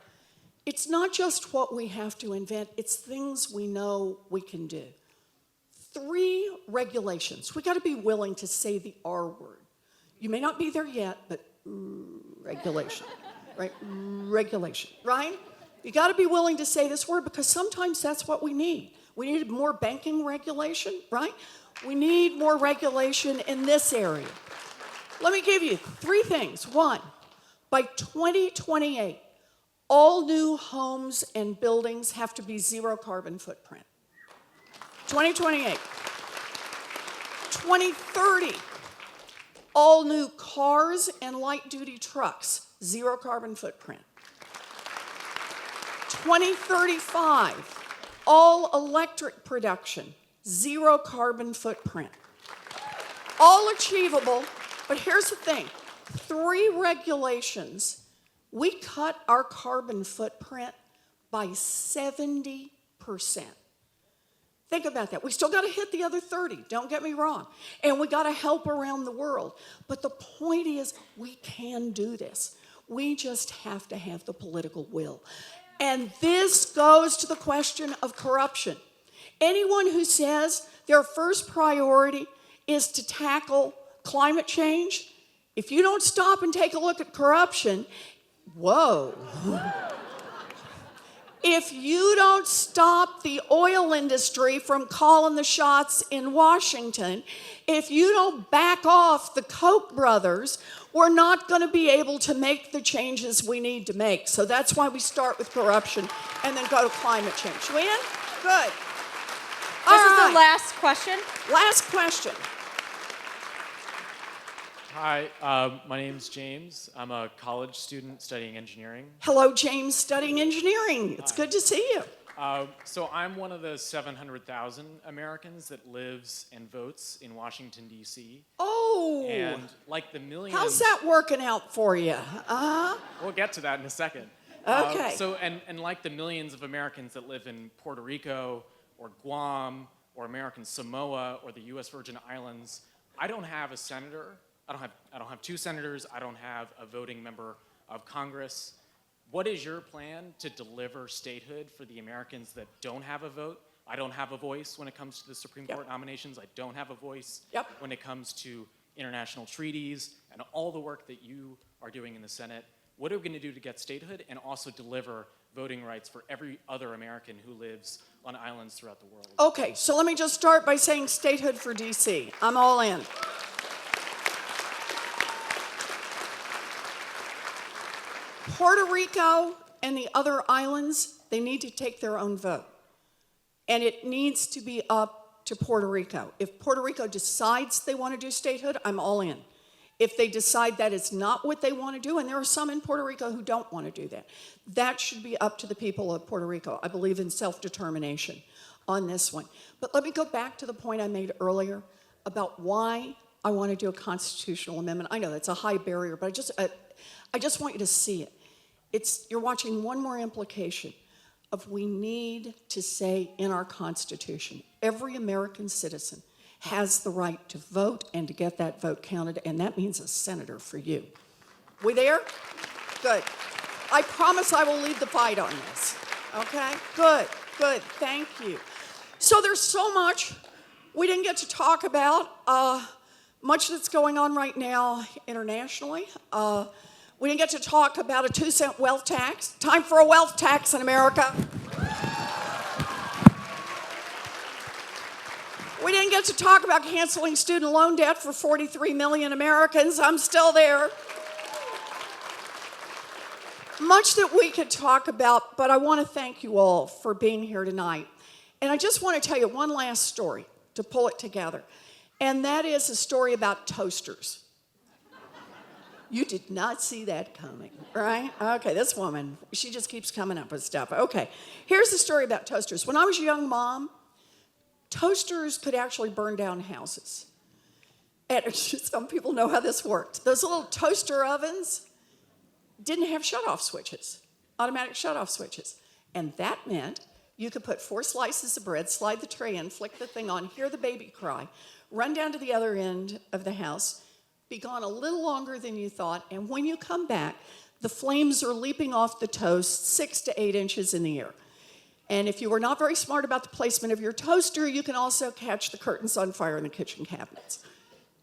It's not just what we have to invent, it's things we know we can do. 3 regulations. We got to be willing to say the R word. You may not be there yet, but regulation, right? Regulation, right? You got to be willing to say this word because sometimes that's what we need. We need more banking regulation, right? We need more regulation in this area. Let me give you 3 things. 1, by 2028, all new homes and buildings have to be 0 carbon footprint. 2028. 2030, all new cars and light-duty trucks, 0 carbon footprint. 2035, all electric production, 0 carbon footprint. All achievable, but here's the thing. 3 regulations, we cut our carbon footprint by 70%. Think about that. We still got to hit the other 30, don't get me wrong. And we got to help around the world. But the point is, we can do this. We just have to have the political will. And this goes to the question of corruption. Anyone who says their first priority is to tackle climate change, if you don't stop and take a look at corruption, whoa. If you don't stop the oil industry from calling the shots in Washington, if you don't back off the Koch brothers, we're not going to be able to make the changes we need to make. So that's why we start with corruption and then go to climate change. You in? Good. This is the last question. Last question. Hi, my name's James. I'm a college student studying engineering. Hello, James, studying engineering. It's good to see you. So I'm one of the 700,000 Americans that lives and votes in Washington, D.C. Oh. And like the millions... How's that working out for you? We'll get to that in a second. Okay. And like the millions of Americans that live in Puerto Rico or Guam or American Samoa or the U.S. Virgin Islands, I don't have a senator. I don't have 2 senators. I don't have a voting member of Congress. What is your plan to deliver statehood for the Americans that don't have a vote? I don't have a voice when it comes to the Supreme Court nominations. I don't have a voice when it comes to international treaties and all the work that you are doing in the Senate. What are we going to do to get statehood and also deliver voting rights for every other American who lives on islands throughout the world? Okay, so let me just start by saying statehood for D.C. I'm all in. Puerto Rico and the other islands, they need to take their own vote. And it needs to be up to Puerto Rico. If Puerto Rico decides they want to do statehood, I'm all in. If they decide that is not what they want to do, and there are some in Puerto Rico who don't want to do that, that should be up to the people of Puerto Rico. I believe in self-determination on this one. But let me go back to the point I made earlier about why I want to do a constitutional amendment. I know that's a high barrier, but I just want you to see it. You're watching one more implication of we need to say in our Constitution, every American citizen has the right to vote and to get that vote counted, and that means a senator for you. We there? Good. I promise I will lead the fight on this. Okay? Good, good. Thank you. So there's so much we didn't get to talk about, much that's going on right now internationally. We didn't get to talk about a 2-cent wealth tax. Time for a wealth tax in America. We didn't get to talk about canceling student loan debt for 43 million Americans. I'm still there. Much that we could talk about, but I want to thank you all for being here tonight. And I just want to tell you one last story to pull it together. And that is a story about toasters. You did not see that coming, right? Okay, this woman, she just keeps coming up with stuff. Okay, here's the story about toasters. When I was a young mom, toasters could actually burn down houses. And some people know how this worked. Those little toaster ovens didn't have shut-off switches, automatic shut-off switches. And that meant you could put 4 slices of bread, slide the tray in, flick the thing on, hear the baby cry, run down to the other end of the house, be gone a little longer than you thought, and when you come back, the flames are leaping off the toast 6 to 8 inches in the air. And if you were not very smart about the placement of your toaster, you can also catch the curtains on fire in the kitchen cabinets.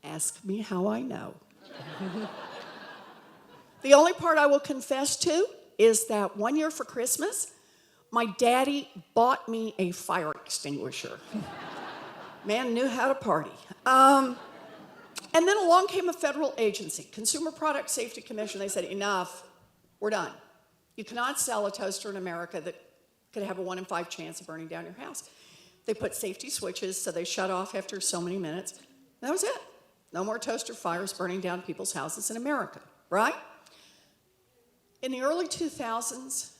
Ask me how I know. The only part I will confess to is that one year for Christmas, my daddy bought me a fire extinguisher. Man knew how to party. And then along came a federal agency, Consumer Product Safety Commission. They said, enough, we're done. You cannot sell a toaster in America that could have a 1 in 5 chance of burning down your house. They put safety switches, so they shut off after so many minutes. That was it. No more toaster fires burning down people's houses in America, right? In the early 2000s,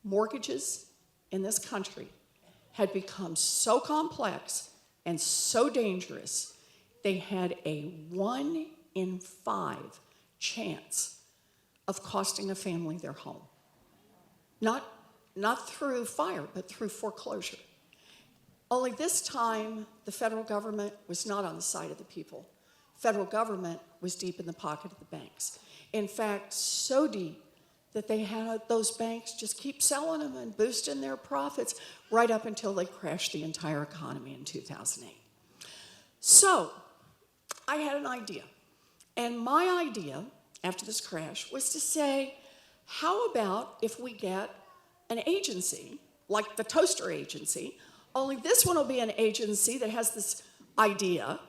mortgages in this country had become so complex and so dangerous, they had a 1 in 5 chance of costing a family their home. Not through fire, but through foreclosure. Only this time, the federal government was not on the side of the people. Federal government was deep in the pocket of the banks. In fact, so deep that they had those banks just keep selling them and boosting their profits right up until they crashed the entire economy in 2008. So, I had an idea. And my idea, after this crash, was to say, how about if we get an agency, like the toaster agency, only this one will be an agency that has this idea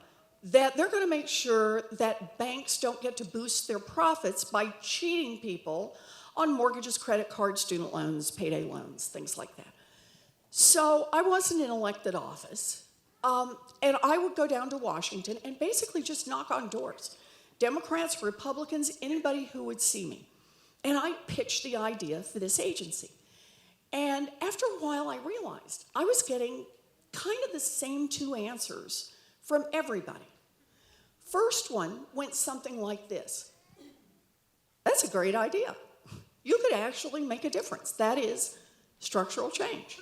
that they're going to make sure that banks don't get to boost their profits by cheating people on mortgages, credit cards, student loans, payday loans, things like that. So I wasn't in elected office, and I would go down to Washington and basically just knock on doors. Democrats, Republicans, anybody who would see me. And I pitched the idea for this agency. And after a while, I realized I was getting kind of the same 2 answers from everybody. First one went something like this. That's a great idea. You could actually make a difference. That is structural change.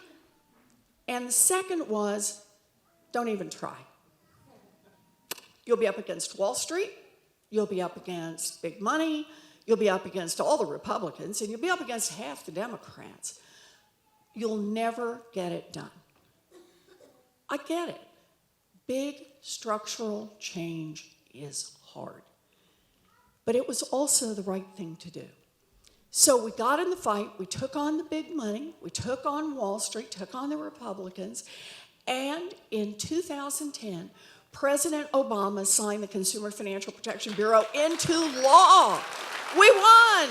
And the second was, don't even try. You'll be up against Wall Street. You'll be up against big money. You'll be up against all the Republicans, and you'll be up against half the Democrats. You'll never get it done. I get it. Big structural change is hard. But it was also the right thing to do. So we got in the fight, we took on the big money, we took on Wall Street, took on the Republicans, and in 2010, President Obama signed the Consumer Financial Protection Bureau into law. We won!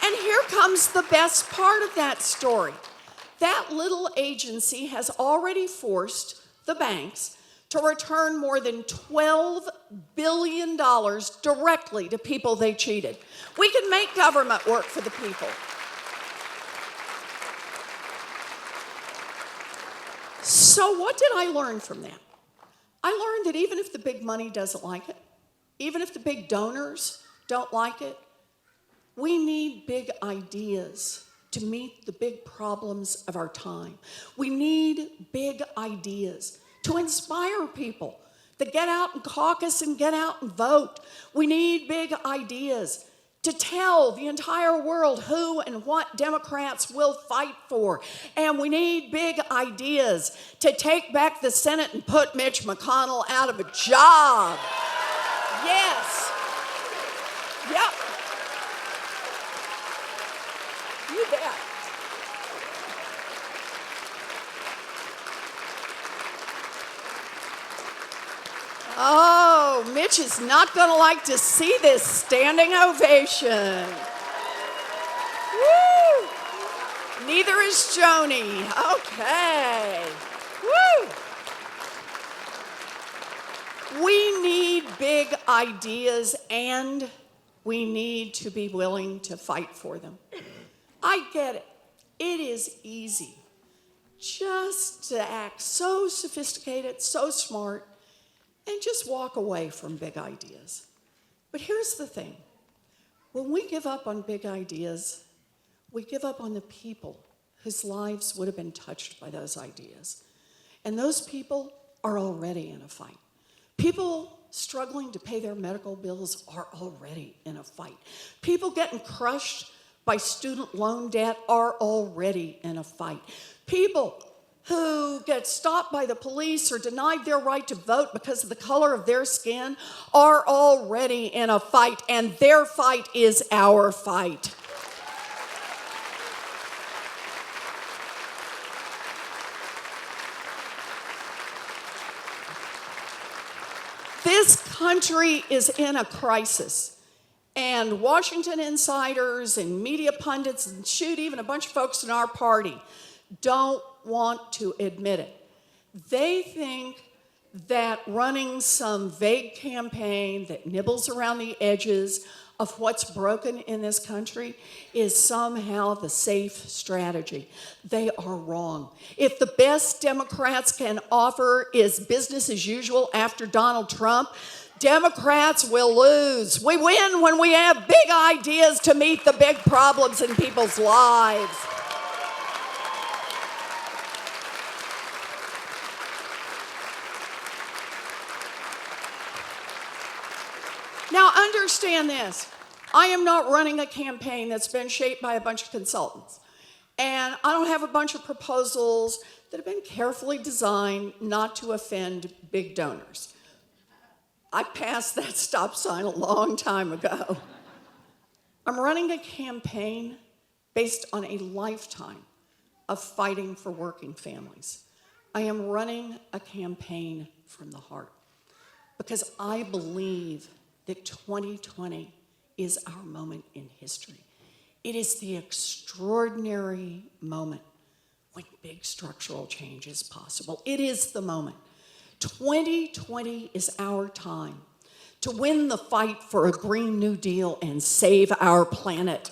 And here comes the best part of that story. That little agency has already forced the banks to return more than $12 billion directly to people they cheated. We can make government work for the people. So what did I learn from that? I learned that even if the big money doesn't like it, even if the big donors don't like it, we need big ideas to meet the big problems of our time. We need big ideas to inspire people to get out and caucus and get out and vote. We need big ideas to tell the entire world who and what Democrats will fight for. And we need big ideas to take back the Senate and put Mitch McConnell out of a job. Yes. Yep. You bet. Oh, Mitch is not going to like to see this standing ovation. Woo! Neither is Joni. Okay. Woo! We need big ideas, and we need to be willing to fight for them. I get it. It is easy just to act so sophisticated, so smart, and just walk away from big ideas. But here's the thing. When we give up on big ideas, we give up on the people whose lives would have been touched by those ideas. And those people are already in a fight. People struggling to pay their medical bills are already in a fight. People getting crushed by student loan debt are already in a fight. People who get stopped by the police or denied their right to vote because of the color of their skin are already in a fight, and their fight is our fight. This country is in a crisis, and Washington insiders and media pundits, and shoot, even a bunch of folks in our party, don't want to admit it. They think that running some vague campaign that nibbles around the edges of what's broken in this country is somehow the safe strategy. They are wrong. If the best Democrats can offer is business as usual after Donald Trump, Democrats will lose. We win when we have big ideas to meet the big problems in people's lives. Now, understand this. I am not running a campaign that's been shaped by a bunch of consultants. And I don't have a bunch of proposals that have been carefully designed not to offend big donors. I passed that stop sign a long time ago. I'm running a campaign based on a lifetime of fighting for working families. I am running a campaign from the heart because I believe that 2020 is our moment in history. It is the extraordinary moment when big structural change is possible. It is the moment. 2020 is our time to win the fight for a Green New Deal and save our planet.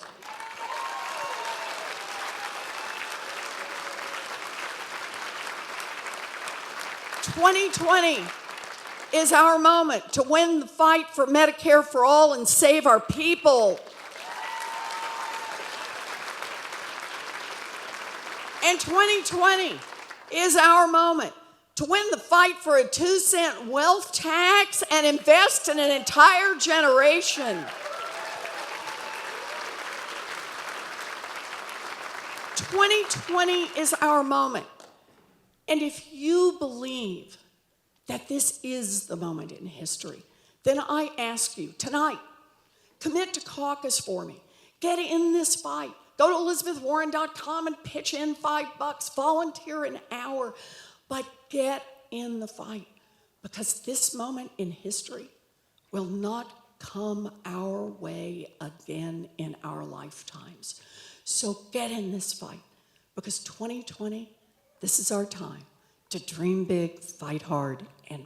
"2020 is our moment to win the fight for Medicare for all and save our people. And 2020 is our moment to win the fight for a 2-cent wealth tax and invest in an entire generation. 2020 is our moment. And if you believe that this is the moment in history, then I ask you tonight, commit to caucus for me. Get in this fight. Go to ElizabethWarren.com and pitch in $5. Volunteer an hour. But get in the fight, because this moment in history will not come our way again in our lifetimes. So get in this fight, because 2020, this is our time to dream big, fight hard, and